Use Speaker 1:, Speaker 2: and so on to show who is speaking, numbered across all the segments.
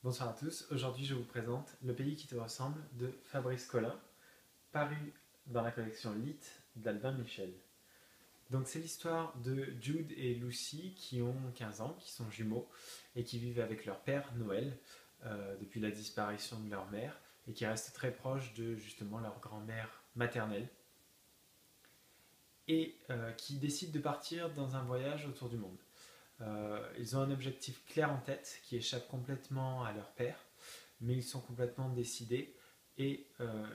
Speaker 1: Bonsoir à tous, aujourd'hui je vous présente Le pays qui te ressemble de Fabrice Collin, paru dans la collection Lit d'Albin Michel. Donc c'est l'histoire de Jude et Lucy qui ont 15 ans, qui sont jumeaux et qui vivent avec leur père Noël depuis la disparition de leur mère et qui restent très proches de justement leur grand-mère maternelle et qui décident de partir dans un voyage autour du monde. Ils ont un objectif clair en tête qui échappe complètement à leur père, mais ils sont complètement décidés et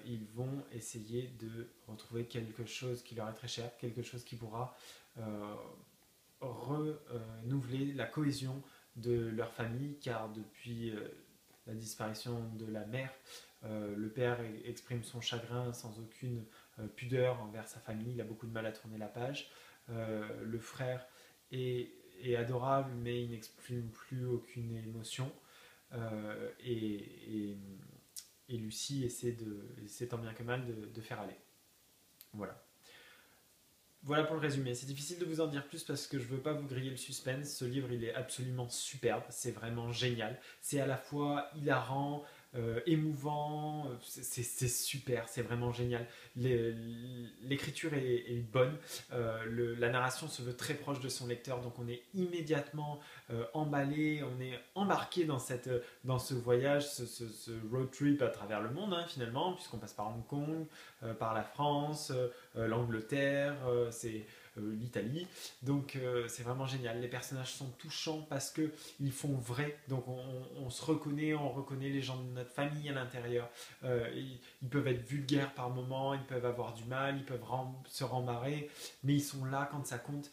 Speaker 1: ils vont essayer de retrouver quelque chose qui leur est très cher, quelque chose qui pourra renouveler la cohésion de leur famille, car depuis la disparition de la mère, le père exprime son chagrin sans aucune pudeur envers sa famille, il a beaucoup de mal à tourner la page. Le frère est adorable, mais il n'exprime plus aucune émotion. Et Lucie essaie tant bien que mal de faire aller. Voilà. Voilà pour le résumé. C'est difficile de vous en dire plus parce que je ne veux pas vous griller le suspense. Ce livre, il est absolument superbe. C'est vraiment génial. C'est à la fois hilarant, émouvant. C'est super. C'est vraiment génial. L'écriture est bonne. La narration se veut très proche de son lecteur. Donc on est immédiatement emballé. On est embarqué dans ce voyage, ce road trip à travers le monde, hein, finalement, puisqu'on passe par Hong Kong, par la France, l'Angleterre, c'est l'Italie. Donc c'est vraiment génial. Les personnages sont touchants parce qu'ils font vrai. Donc on se reconnaît, on reconnaît les gens de notre famille à l'intérieur. Ils peuvent être vulgaires par moments, ils peuvent avoir du mal, ils peuvent se rembarrer, mais ils sont là quand ça compte.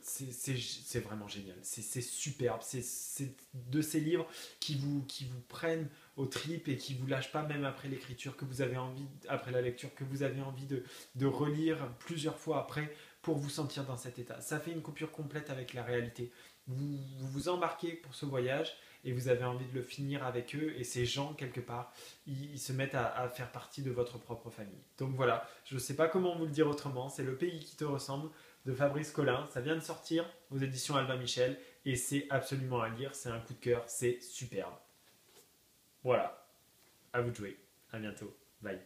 Speaker 1: C'est vraiment génial, c'est superbe, c'est de ces livres qui vous prennent aux tripes et qui vous lâchent pas même après l'écriture que vous avez envie, après la lecture que vous avez envie de relire plusieurs fois après pour vous sentir dans cet état. Ça fait une coupure complète avec la réalité. Vous embarquez pour ce voyage et vous avez envie de le finir avec eux et ces gens quelque part, ils se mettent à faire partie de votre propre famille. Donc voilà, je ne sais pas comment vous le dire autrement, c'est Le pays qui te ressemble de Fabrice Collin, ça vient de sortir aux éditions Albin Michel et c'est absolument à lire, c'est un coup de cœur, c'est superbe. Voilà, à vous de jouer, à bientôt, bye.